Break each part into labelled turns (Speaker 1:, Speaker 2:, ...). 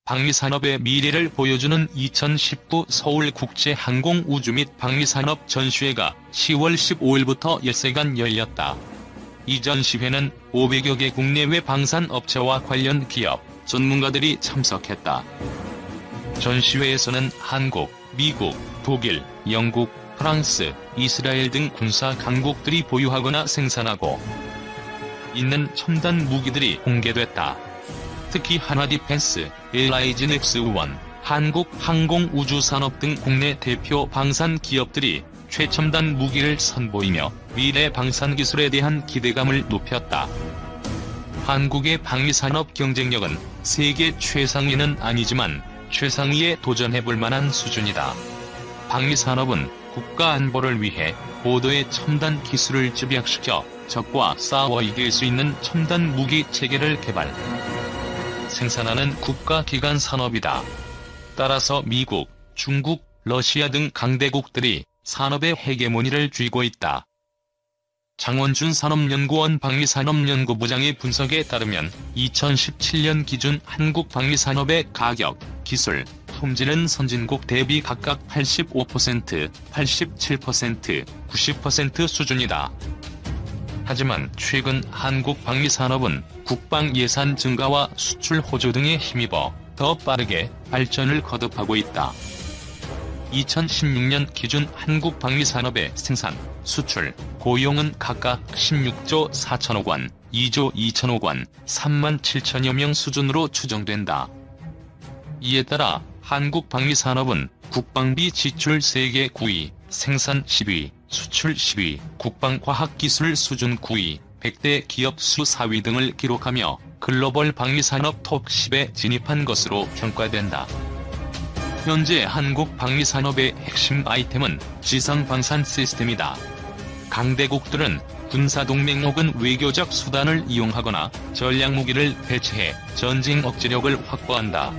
Speaker 1: 방위산업의 미래를 보여주는 2019 서울국제항공우주 및 방위산업 전시회가 10월 15일부터 엿새간 열렸다. 이 전시회는 500여 개 국내외 방산업체와 관련 기업, 전문가들이 참석했다. 전시회에서는 한국, 미국, 독일, 영국, 프랑스, 이스라엘 등 군사 강국들이 보유하거나 생산하고 있는 첨단 무기들이 공개됐다. 특히 한화디펜스, LIG 넥스원, 한국항공우주산업 등 국내 대표 방산 기업들이 최첨단 무기를 선보이며 미래 방산 기술에 대한 기대감을 높였다. 한국의 방위산업 경쟁력은 세계 최상위는 아니지만 최상위에 도전해볼 만한 수준이다. 방위산업은 국가 안보를 위해 고도의 첨단 기술을 집약시켜 적과 싸워 이길 수 있는 첨단 무기 체계를 개발, 생산하는 국가기관 산업이다. 따라서 미국, 중국, 러시아 등 강대국들이 산업의 헤게모니를 쥐고 있다. 장원준 산업연구원 방위산업연구부장의 분석에 따르면 2017년 기준 한국 방위산업의 가격, 기술, 품질은 선진국 대비 각각 85%, 87%, 90% 수준이다. 하지만 최근 한국 방위산업은 국방 예산 증가와 수출 호조 등에 힘입어 더 빠르게 발전을 거듭하고 있다. 2016년 기준 한국 방위산업의 생산, 수출, 고용은 각각 16조 4천억 원, 2조 2천억 원, 3만 7천여 명 수준으로 추정된다. 이에 따라 한국 방위산업은 국방비 지출 세계 9위, 생산 10위, 수출 10위, 국방과학기술 수준 9위, 100대 기업 수 4위 등을 기록하며 글로벌 방위산업 톱 10에 진입한 것으로 평가된다. 현재 한국 방위산업의 핵심 아이템은 지상방산 시스템이다. 강대국들은 군사동맹 혹은 외교적 수단을 이용하거나 전략무기를 배치해 전쟁 억제력을 확보한다.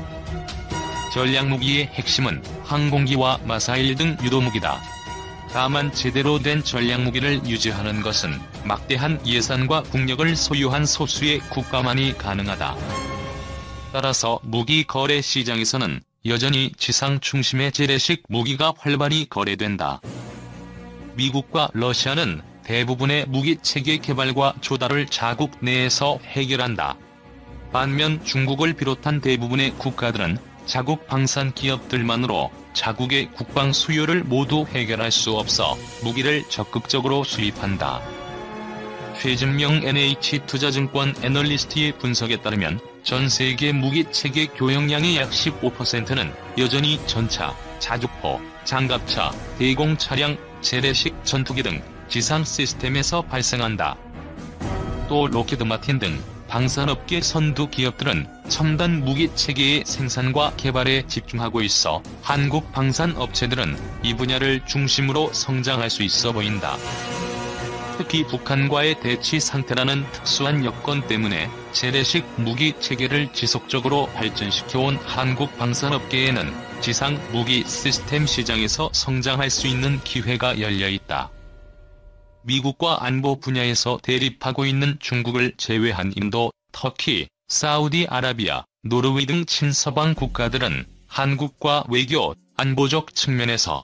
Speaker 1: 전략무기의 핵심은 항공기와 미사일 등 유도무기다. 다만 제대로 된 전략무기를 유지하는 것은 막대한 예산과 국력을 소유한 소수의 국가만이 가능하다. 따라서 무기 거래 시장에서는 여전히 지상 중심의 재래식 무기가 활발히 거래된다. 미국과 러시아는 대부분의 무기 체계 개발과 조달을 자국 내에서 해결한다. 반면 중국을 비롯한 대부분의 국가들은 자국 방산 기업들만으로 자국의 국방 수요를 모두 해결할 수 없어 무기를 적극적으로 수입한다. 최진명 NH투자증권 애널리스트의 분석에 따르면 전 세계 무기 체계 교역량의 약 15%는 여전히 전차, 자주포, 장갑차, 대공 차량, 재래식 전투기 등 지상 시스템에서 발생한다. 또 로키드 마틴 등 방산업계 선두 기업들은 첨단 무기 체계의 생산과 개발에 집중하고 있어 한국 방산업체들은 이 분야를 중심으로 성장할 수 있어 보인다. 특히 북한과의 대치 상태라는 특수한 여건 때문에 재래식 무기 체계를 지속적으로 발전시켜온 한국 방산업계에는 지상 무기 시스템 시장에서 성장할 수 있는 기회가 열려 있다. 미국과 안보 분야에서 대립하고 있는 중국을 제외한 인도, 터키, 사우디아라비아, 노르웨이 등 친서방 국가들은 한국과 외교, 안보적 측면에서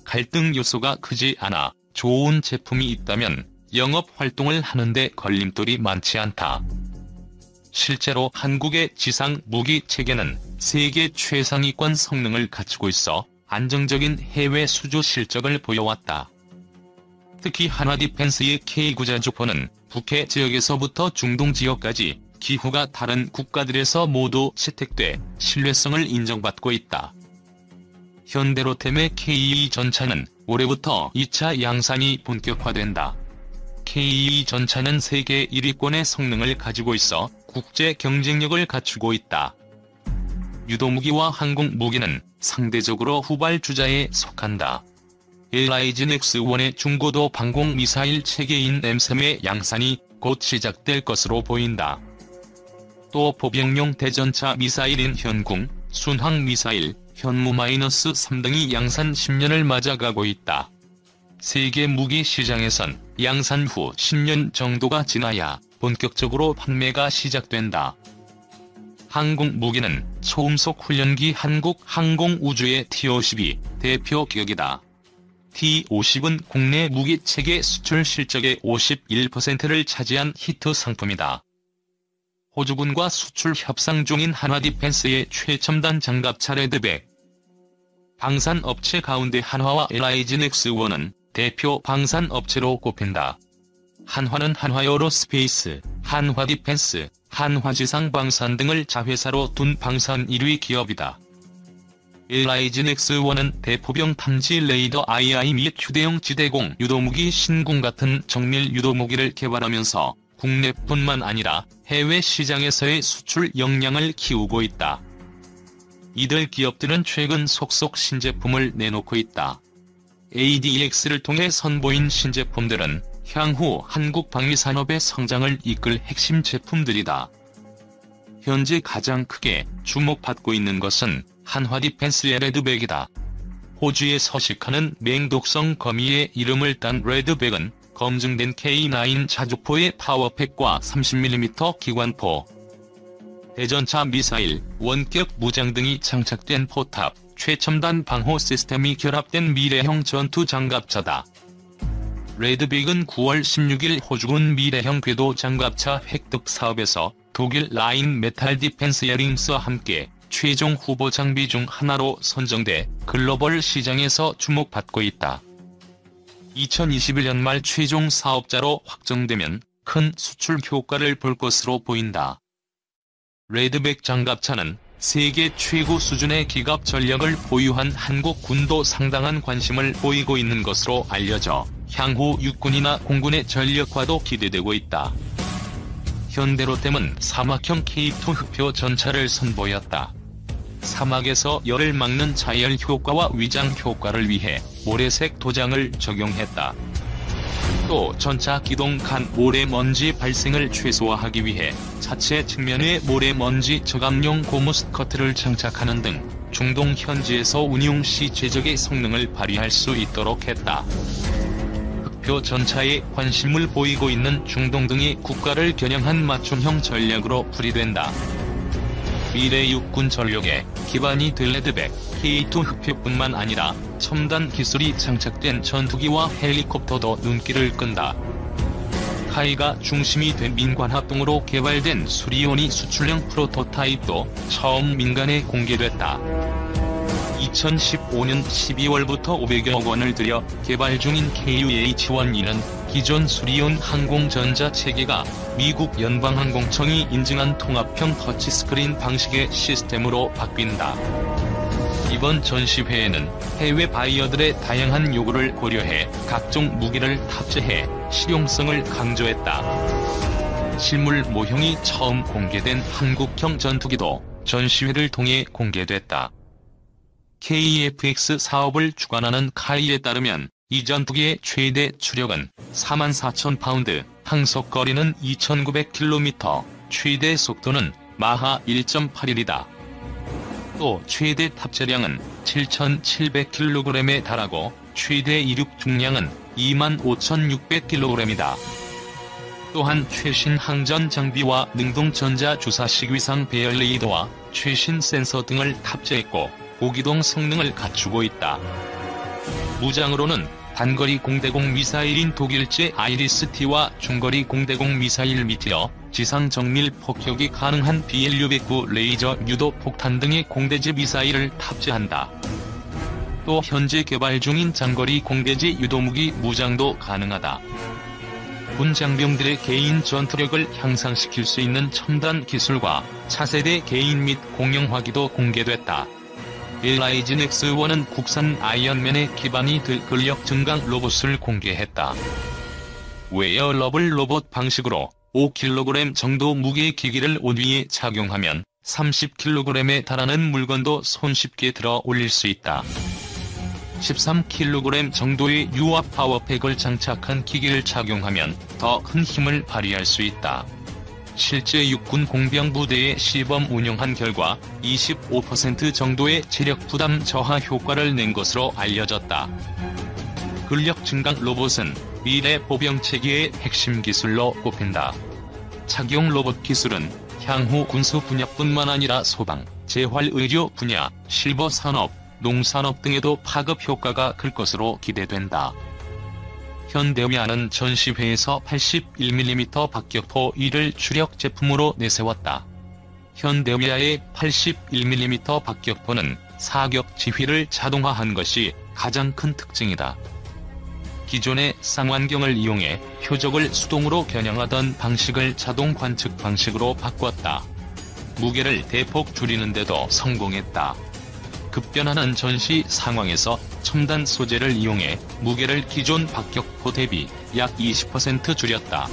Speaker 1: 갈등 요소가 크지 않아 좋은 제품이 있다면 영업 활동을 하는데 걸림돌이 많지 않다. 실제로 한국의 지상 무기 체계는 세계 최상위권 성능을 갖추고 있어 안정적인 해외 수주 실적을 보여왔다. 특히 한화디펜스의 K9자주포는 북해 지역에서부터 중동 지역까지 기후가 다른 국가들에서 모두 채택돼 신뢰성을 인정받고 있다. 현대로템의 K2 전차는 올해부터 2차 양산이 본격화된다. K2 전차는 세계 1위권의 성능을 가지고 있어 국제 경쟁력을 갖추고 있다. 유도무기와 항공무기는 상대적으로 후발주자에 속한다. LIG 넥스원의 중고도 방공미사일 체계인 M3의 양산이 곧 시작될 것으로 보인다. 또 보병용 대전차 미사일인 현궁, 순항미사일, 현무-3 등이 양산 10년을 맞아가고 있다. 세계 무기 시장에선 양산 후 10년 정도가 지나야 본격적으로 판매가 시작된다. 항공 무기는 초음속 훈련기 한국항공우주의 T-50이 대표 기업이다. T-50은 국내 무기체계 수출 실적의 51%를 차지한 히트 상품이다. 호주군과 수출 협상 중인 한화디펜스의 최첨단 장갑차 레드백. 방산업체 가운데 한화와 LIG넥스원은 대표 방산업체로 꼽힌다. 한화는 한화에어로스페이스, 한화디펜스, 한화지상방산 등을 자회사로 둔 방산 1위 기업이다. LIG넥스원은 대포병 탐지 레이더 II 및 휴대용 지대공 유도무기 신궁 같은 정밀 유도무기를 개발하면서 국내뿐만 아니라 해외 시장에서의 수출 역량을 키우고 있다. 이들 기업들은 최근 속속 신제품을 내놓고 있다. ADX를 통해 선보인 신제품들은 향후 한국 방위산업의 성장을 이끌 핵심 제품들이다. 현재 가장 크게 주목받고 있는 것은 한화디펜스의 레드백이다. 호주에 서식하는 맹독성 거미의 이름을 딴 레드백은 검증된 K9 자주포의 파워팩과 30mm 기관포, 대전차 미사일, 원격 무장 등이 장착된 포탑, 최첨단 방호 시스템이 결합된 미래형 전투 장갑차다. 레드백은 9월 16일 호주군 미래형 궤도 장갑차 획득 사업에서 독일 라인 메탈 디펜스 에링스와 함께 최종 후보 장비 중 하나로 선정돼 글로벌 시장에서 주목받고 있다. 2021년 말 최종 사업자로 확정되면 큰 수출 효과를 볼 것으로 보인다. 레드백 장갑차는 세계 최고 수준의 기갑 전력을 보유한 한국 군도 상당한 관심을 보이고 있는 것으로 알려져 향후 육군이나 공군의 전력화도 기대되고 있다. 현대로템은 사막형 K2 흡표 전차를 선보였다. 사막에서 열을 막는 자열 효과와 위장 효과를 위해 모래색 도장을 적용했다. 또 전차 기동 간 모래먼지 발생을 최소화하기 위해 차체 측면에 모래먼지 저감용 고무 스커트를 장착하는 등 중동 현지에서 운용 시 최적의 성능을 발휘할 수 있도록 했다. 흑표 전차에 관심을 보이고 있는 중동 등의 국가를 겨냥한 맞춤형 전략으로 풀이된다. 미래 육군 전력의 기반이 될 레드백, K2 흡표뿐만 아니라 첨단 기술이 장착된 전투기와 헬리콥터도 눈길을 끈다. 카이가 중심이 된 민관합동으로 개발된 수리온이 수출형 프로토타입도 처음 민간에 공개됐다. 2015년 12월부터 500여 원을 들여 개발 중인 KUH-1E는 기존 수리온 항공전자 체계가 미국 연방항공청이 인증한 통합형 터치스크린 방식의 시스템으로 바뀐다. 이번 전시회에는 해외 바이어들의 다양한 요구를 고려해 각종 무기를 탑재해 실용성을 강조했다. 실물 모형이 처음 공개된 한국형 전투기도 전시회를 통해 공개됐다. KFX 사업을 주관하는 카이에 따르면 이 전투기의 최대 추력은 44,000파운드, 항속거리는 2,900km, 최대 속도는 마하 1.81이다. 또 최대 탑재량은 7,700kg에 달하고 최대 이륙 중량은 25,600kg이다. 또한 최신 항전 장비와 능동 전자 주사식 위상 배열 레이더와 최신 센서 등을 탑재했고 고기동 성능을 갖추고 있다. 무장으로는 단거리 공대공 미사일인 독일제 아이리스-T와 중거리 공대공 미사일 미티어, 지상 정밀 폭격이 가능한 BLU-109 레이저 유도 폭탄 등의 공대지 미사일을 탑재한다. 또 현재 개발 중인 장거리 공대지 유도무기 무장도 가능하다. 군 장병들의 개인 전투력을 향상시킬 수 있는 첨단 기술과 차세대 개인 및 공용화기도 공개됐다. LIG넥스원은 국산 아이언맨의 기반이 될 근력 증강 로봇을 공개했다. 웨어러블 로봇 방식으로 5kg 정도 무게의 기기를 옷 위에 착용하면 30kg에 달하는 물건도 손쉽게 들어 올릴 수 있다. 13kg 정도의 유압 파워팩을 장착한 기기를 착용하면 더 큰 힘을 발휘할 수 있다. 실제 육군 공병부대에 시범 운용한 결과 25% 정도의 체력 부담 저하 효과를 낸 것으로 알려졌다. 근력 증강 로봇은 미래 보병 체계의 핵심 기술로 꼽힌다. 착용 로봇 기술은 향후 군수 분야뿐만 아니라 소방, 재활의료 분야, 실버 산업, 농산업 등에도 파급 효과가 클 것으로 기대된다. 현대위아는 전시회에서 81mm 박격포 1을 주력 제품으로 내세웠다. 현대위아의 81mm 박격포는 사격 지휘를 자동화한 것이 가장 큰 특징이다. 기존의 쌍완경을 이용해 표적을 수동으로 겨냥하던 방식을 자동 관측 방식으로 바꿨다. 무게를 대폭 줄이는데도 성공했다. 급변하는 전시 상황에서 첨단 소재를 이용해 무게를 기존 박격포 대비 약 20% 줄였다.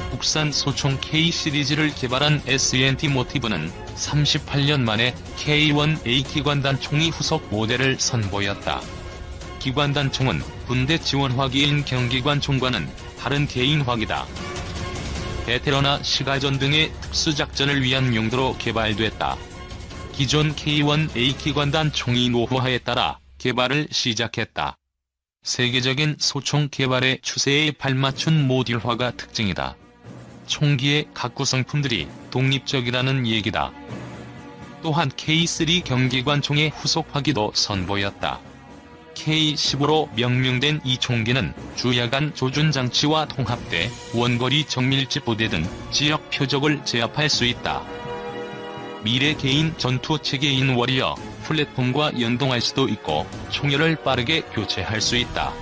Speaker 1: 국산 소총 K 시리즈를 개발한 S&T 모티브는 38년 만에 K1A 기관단총이 후속 모델을 선보였다. 기관단총은 군대 지원화기인 경기관총과는 다른 개인화기다. 베테랑이나 시가전 등의 특수작전을 위한 용도로 개발됐다. 기존 K1A 기관단총이 노후화에 따라 개발을 시작했다. 세계적인 소총 개발의 추세에 발맞춘 모듈화가 특징이다. 총기의 각 구성품들이 독립적이라는 얘기다. 또한 K3 경기관총의 후속화기도 선보였다. K15로 명명된 이 총기는 주야간 조준장치와 통합돼 원거리 정밀집 부대 등 지역 표적을 제압할 수 있다. 미래 개인 전투체계인 워리어 플랫폼과 연동할 수도 있고 총열을 빠르게 교체할 수 있다.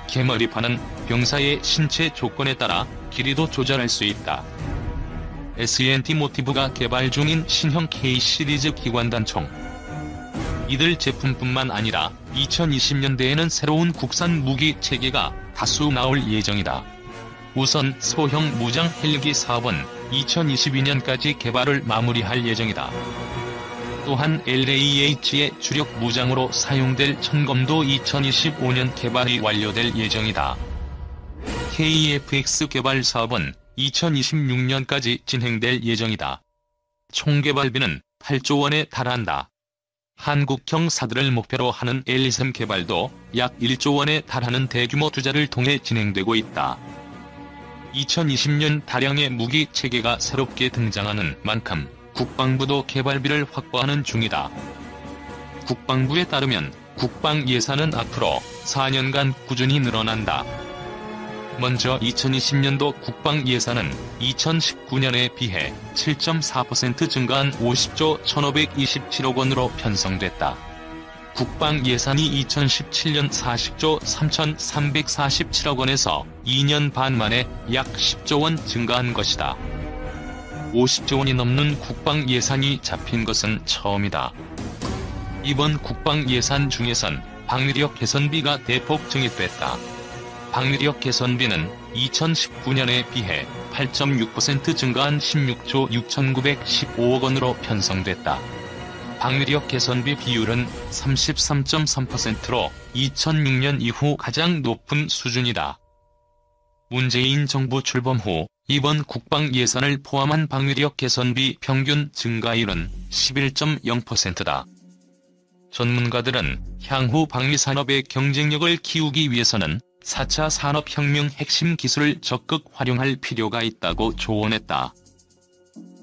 Speaker 1: 개머리판은 병사의 신체 조건에 따라 길이도 조절할 수 있다. S&T 모티브가 개발 중인 신형 K 시리즈 기관단총. 이들 제품뿐만 아니라 2020년대에는 새로운 국산 무기 체계가 다수 나올 예정이다. 우선 소형 무장 헬기 사업은 2022년까지 개발을 마무리할 예정이다. 또한 LAH의 주력 무장으로 사용될 천검도 2025년 개발이 완료될 예정이다. KF-X 개발 사업은 2026년까지 진행될 예정이다. 총 개발비는 8조 원에 달한다. 한국형 사드를 목표로 하는 L-3 개발도 약 1조 원에 달하는 대규모 투자를 통해 진행되고 있다. 2020년 다량의 무기 체계가 새롭게 등장하는 만큼 국방부도 개발비를 확보하는 중이다. 국방부에 따르면 국방 예산은 앞으로 4년간 꾸준히 늘어난다. 먼저 2020년도 국방 예산은 2019년에 비해 7.4% 증가한 50조 1,527억 원으로 편성됐다. 국방 예산이 2017년 40조 3,347억 원에서 2년 반 만에 약 10조 원 증가한 것이다. 50조 원이 넘는 국방 예산이 잡힌 것은 처음이다. 이번 국방 예산 중에선 방위력 개선비가 대폭 증액됐다. 방위력 개선비는 2019년에 비해 8.6% 증가한 16조 6,915억 원으로 편성됐다. 방위력 개선비 비율은 33.3%로 2006년 이후 가장 높은 수준이다. 문재인 정부 출범 후 이번 국방 예산을 포함한 방위력 개선비 평균 증가율은 11.0%다. 전문가들은 향후 방위산업의 경쟁력을 키우기 위해서는 4차 산업혁명 핵심 기술을 적극 활용할 필요가 있다고 조언했다.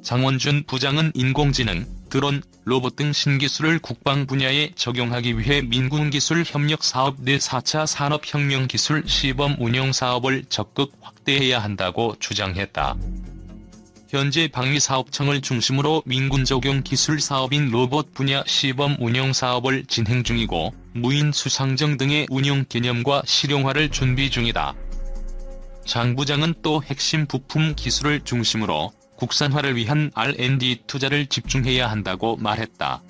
Speaker 1: 장원준 부장은 인공지능, 드론, 로봇 등 신기술을 국방 분야에 적용하기 위해 민군기술협력사업 내 4차 산업혁명 기술 시범 운용 사업을 적극 확대해야 한다고 주장했다. 현재 방위사업청을 중심으로 민군 적용 기술 사업인 로봇 분야 시범 운용 사업을 진행 중이고 무인 수상정 등의 운용 개념과 실용화를 준비 중이다. 장 부장은 또 핵심 부품 기술을 중심으로 국산화를 위한 R&D 투자를 집중해야 한다고 말했다.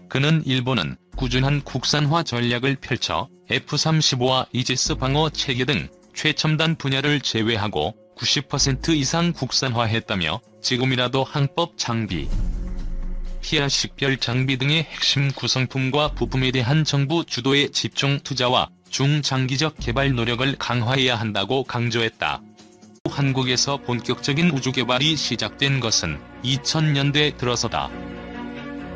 Speaker 1: 그는 일본은 꾸준한 국산화 전략을 펼쳐 F-35와 이지스 방어 체계 등 최첨단 분야를 제외하고 90% 이상 국산화했다며 지금이라도 항법 장비, 피아식별 장비 등의 핵심 구성품과 부품에 대한 정부 주도의 집중 투자와 중장기적 개발 노력을 강화해야 한다고 강조했다. 한국에서 본격적인 우주 개발이 시작된 것은 2000년대 들어서다.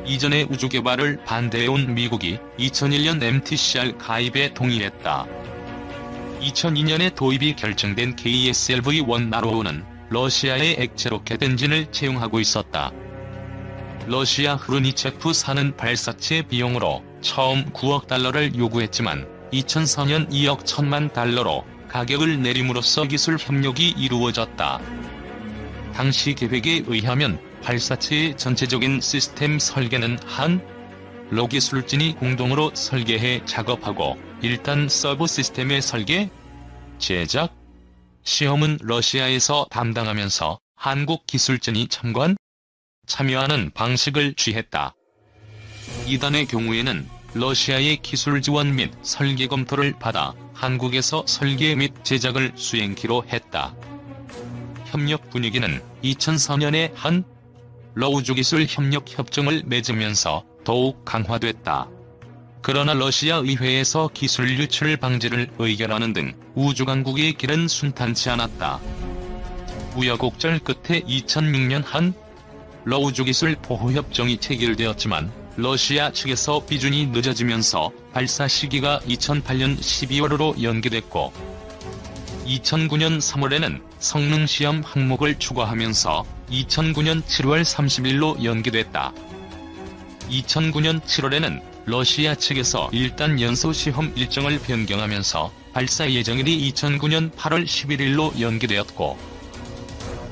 Speaker 1: 이전에 우주 개발을 반대해온 미국이 2001년 MTCR 가입에 동의했다. 2002년에 도입이 결정된 KSLV-1 나로우는 러시아의 액체 로켓 엔진을 채용하고 있었다. 러시아 흐르니체프사는 발사체 비용으로 처음 9억 달러를 요구했지만 2004년 2억 1천만 달러로 가격을 내림으로써 기술 협력이 이루어졌다. 당시 계획에 의하면 발사체의 전체적인 시스템 설계는 한러 기술진이 공동으로 설계해 작업하고 1단 서브 시스템의 설계, 제작, 시험은 러시아에서 담당하면서 한국 기술진이 참여하는 방식을 취했다. 2단의 경우에는 러시아의 기술 지원 및 설계 검토를 받아 한국에서 설계 및 제작을 수행키로 했다. 협력 분위기는 2004년에 한러 우주기술 협력 협정을 맺으면서 더욱 강화됐다. 그러나 러시아 의회에서 기술 유출 방지를 의결하는 등 우주강국의 길은 순탄치 않았다. 우여곡절 끝에 2006년 한러 우주기술 보호협정이 체결되었지만 러시아 측에서 비준이 늦어지면서 발사 시기가 2008년 12월로 연기됐고 2009년 3월에는 성능시험 항목을 추가하면서 2009년 7월 30일로 연기됐다. 2009년 7월에는 러시아 측에서 1단 연소시험 일정을 변경하면서 발사 예정일이 2009년 8월 11일로 연기되었고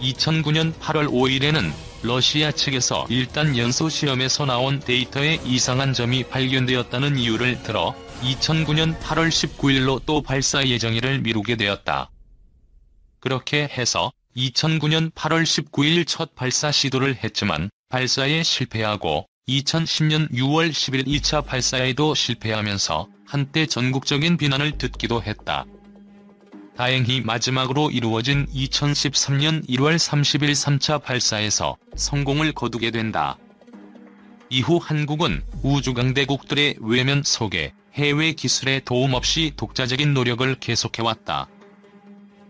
Speaker 1: 2009년 8월 5일에는 러시아 측에서 1단 연소시험에서 나온 데이터에 이상한 점이 발견되었다는 이유를 들어 2009년 8월 19일로 또 발사 예정일을 미루게 되었다. 그렇게 해서 2009년 8월 19일 첫 발사 시도를 했지만 발사에 실패하고 2010년 6월 10일 2차 발사에도 실패하면서 한때 전국적인 비난을 듣기도 했다. 다행히 마지막으로 이루어진 2013년 1월 30일 3차 발사에서 성공을 거두게 된다. 이후 한국은 우주강대국들의 외면 속에 해외 기술의 도움 없이 독자적인 노력을 계속해왔다.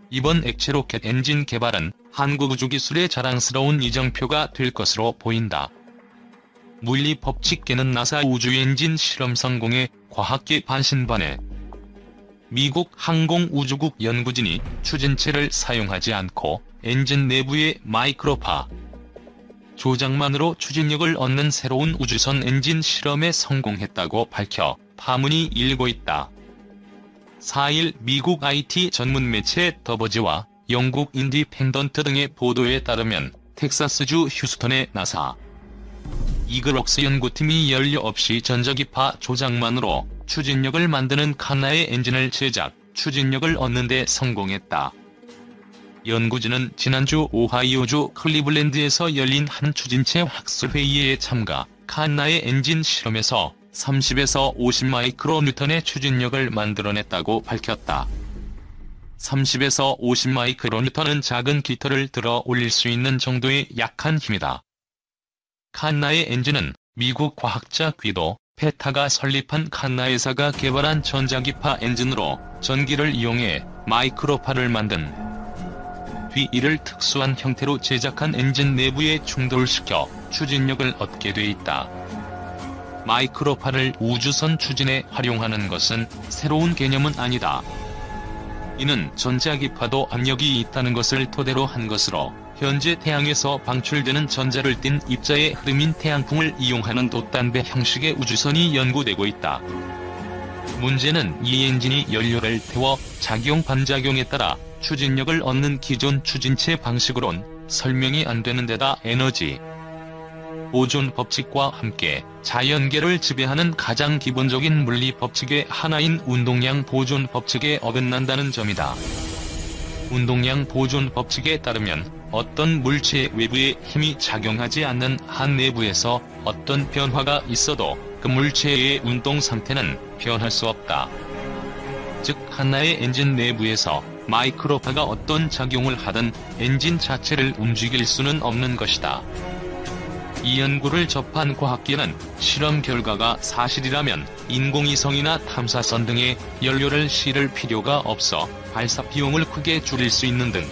Speaker 1: 이번 액체 로켓 엔진 개발은 한국 우주기술의 자랑스러운 이정표가 될 것으로 보인다. 물리 법칙계는 나사 우주엔진 실험 성공에 과학계 반신반의 미국 항공우주국 연구진이 추진체를 사용하지 않고 엔진 내부의 마이크로파 조작만으로 추진력을 얻는 새로운 우주선 엔진 실험에 성공했다고 밝혀 파문이 일고 있다. 4일 미국 IT 전문 매체 더버지와 영국 인디펜던트 등의 보도에 따르면 텍사스주 휴스턴의 나사 이글웍스 연구팀이 연료 없이 전자기파 조작만으로 추진력을 만드는 칸나의 엔진을 제작, 추진력을 얻는 데 성공했다. 연구진은 지난주 오하이오주 클리블랜드에서 열린 한 추진체 학술회의에 참가, 칸나의 엔진 실험에서 30에서 50 마이크로뉴턴의 추진력을 만들어냈다고 밝혔다. 30에서 50 마이크로뉴턴은 작은 깃털을 들어 올릴 수 있는 정도의 약한 힘이다. 칸나의 엔진은 미국 과학자 귀도 페타가 설립한 칸나회사가 개발한 전자기파 엔진으로 전기를 이용해 마이크로파를 만든 뒤 이를 특수한 형태로 제작한 엔진 내부에 충돌시켜 추진력을 얻게 돼 있다. 마이크로파를 우주선 추진에 활용하는 것은 새로운 개념은 아니다. 이는 전자기파도 압력이 있다는 것을 토대로 한 것으로 현재 태양에서 방출되는 전자를 띤 입자의 흐름인 태양풍을 이용하는 돛담배 형식의 우주선이 연구되고 있다. 문제는 이 엔진이 연료를 태워 작용 반작용에 따라 추진력을 얻는 기존 추진체 방식으론 설명이 안 되는 데다 에너지 보존 법칙과 함께 자연계를 지배하는 가장 기본적인 물리 법칙의 하나인 운동량 보존 법칙에 어긋난다는 점이다. 운동량 보존 법칙에 따르면 어떤 물체 외부에 힘이 작용하지 않는 한 내부에서 어떤 변화가 있어도 그 물체의 운동 상태는 변할 수 없다. 즉 하나의 엔진 내부에서 마이크로파가 어떤 작용을 하든 엔진 자체를 움직일 수는 없는 것이다. 이 연구를 접한 과학계는 실험 결과가 사실이라면 인공위성이나 탐사선 등에 연료를 실을 필요가 없어 발사 비용을 크게 줄일 수 있는 등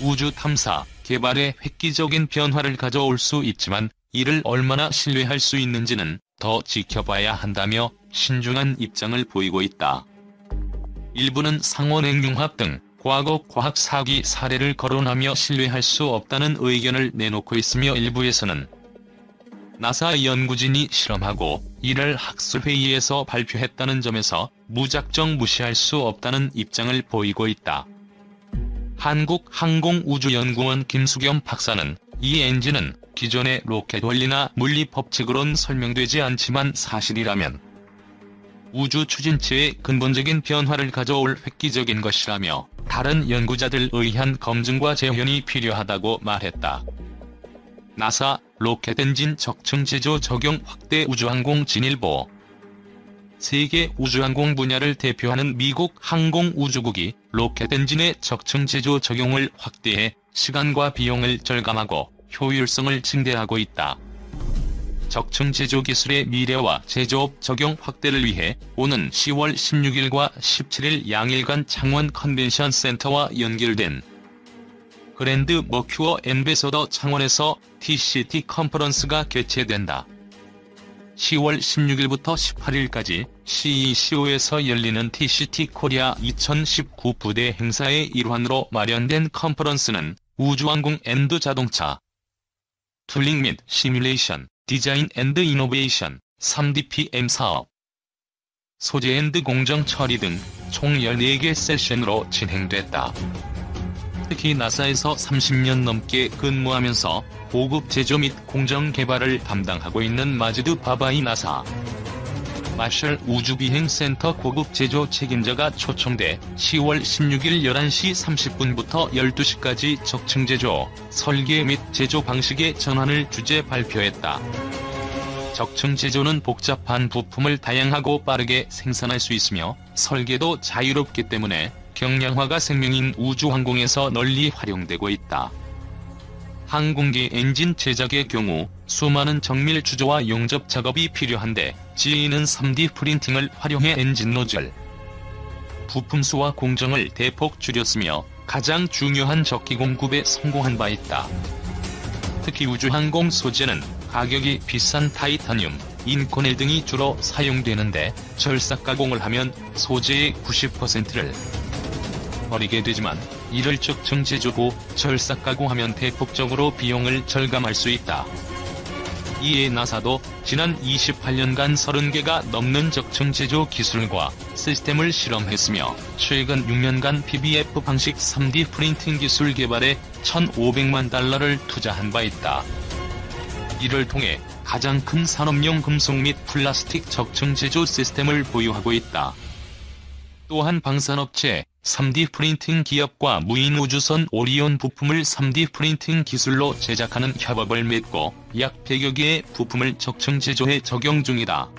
Speaker 1: 우주 탐사, 개발에 획기적인 변화를 가져올 수 있지만 이를 얼마나 신뢰할 수 있는지는 더 지켜봐야 한다며 신중한 입장을 보이고 있다. 일부는 상원핵융합 등 과거 과학 사기 사례를 거론하며 신뢰할 수 없다는 의견을 내놓고 있으며 일부에서는 나사 연구진이 실험하고 이를 학술회의에서 발표했다는 점에서 무작정 무시할 수 없다는 입장을 보이고 있다. 한국항공우주연구원 김수겸 박사는 이 엔진은 기존의 로켓 원리나 물리 법칙으론 설명되지 않지만 사실이라면 우주 추진체에 근본적인 변화를 가져올 획기적인 것이라며 다른 연구자들 의한 검증과 재현이 필요하다고 말했다. 나사 로켓 엔진 적층 제조 적용 확대 우주항공 진일보 세계 우주항공 분야를 대표하는 미국 항공우주국이 로켓 엔진의 적층 제조 적용을 확대해 시간과 비용을 절감하고 효율성을 증대하고 있다. 적층 제조 기술의 미래와 제조업 적용 확대를 위해 오는 10월 16일과 17일 양일간 창원 컨벤션 센터와 연결된 그랜드 머큐어 앰베서더 창원에서 TCT 컨퍼런스가 개최된다. 10월 16일부터 18일까지 CECO에서 열리는 TCT 코리아 2019 부대 행사의 일환으로 마련된 컨퍼런스는 우주항공 앤드 자동차, 툴링 및 시뮬레이션, 디자인 앤드 이노베이션, 3DPM 사업, 소재 앤드 공정 처리 등 총 14개 세션으로 진행됐다. 특히 나사에서 30년 넘게 근무하면서 고급 제조 및 공정 개발을 담당하고 있는 마지드 바바이 나사 마셜 우주비행센터 고급 제조 책임자가 초청돼 10월 16일 11시 30분부터 12시까지 적층 제조, 설계 및 제조 방식의 전환을 주제 발표했다. 적층 제조는 복잡한 부품을 다양하고 빠르게 생산할 수 있으며 설계도 자유롭기 때문에 경량화가 생명인 우주항공에서 널리 활용되고 있다. 항공기 엔진 제작의 경우 수많은 정밀 주조와 용접 작업이 필요한데 GE는 3D 프린팅을 활용해 엔진 노즐, 부품 수와 공정을 대폭 줄였으며 가장 중요한 적기 공급에 성공한 바 있다. 특히 우주항공 소재는 가격이 비싼 타이타늄, 인코넬 등이 주로 사용되는데 절삭 가공을 하면 소재의 90%를 버리게 되지만 이를 적층 제조 후 절삭 가공하면 대폭적으로 비용을 절감할 수 있다. 이에 나사도 지난 28년간 30개가 넘는 적층 제조 기술과 시스템을 실험했으며 최근 6년간 PBF 방식 3D 프린팅 기술 개발에 1,500만 달러를 투자한 바 있다. 이를 통해 가장 큰 산업용 금속 및 플라스틱 적층 제조 시스템을 보유하고 있다. 또한 방산업체, 3D 프린팅 기업과 무인우주선 오리온 부품을 3D 프린팅 기술로 제작하는 협업을 맺고 약 100여 개의 부품을 적층 제조해 적용 중이다.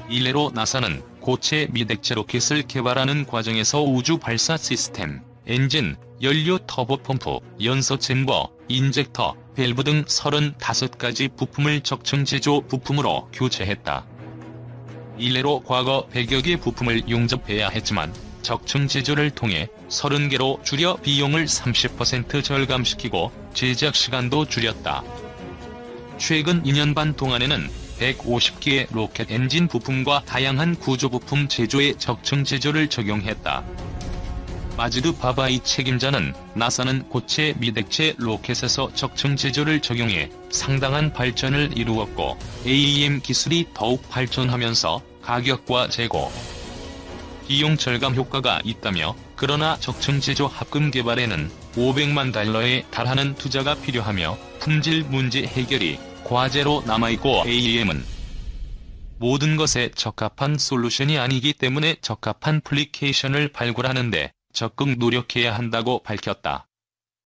Speaker 1: 이래로 나사는 고체 미대체 로켓을 개발하는 과정에서 우주 발사 시스템, 엔진, 연료 터보 펌프, 연소 챔버, 인젝터, 밸브 등 35가지 부품을 적층 제조 부품으로 교체했다. 이래로 과거 100여 개 부품을 용접해야 했지만 적층 제조를 통해 30개로 줄여 비용을 30% 절감시키고 제작 시간도 줄였다. 최근 2년 반 동안에는 150개의 로켓 엔진 부품과 다양한 구조 부품 제조에 적층 제조를 적용했다. 마지드 바바이 책임자는 나사는 고체 미대체 로켓에서 적층 제조를 적용해 상당한 발전을 이루었고 AEM 기술이 더욱 발전하면서 가격과 재고, 비용 절감 효과가 있다며 그러나 적층 제조 합금 개발에는 500만 달러에 달하는 투자가 필요하며 품질 문제 해결이 과제로 남아있고 AEM은 모든 것에 적합한 솔루션이 아니기 때문에 적합한 플리케이션을 발굴하는데 적극 노력해야 한다고 밝혔다.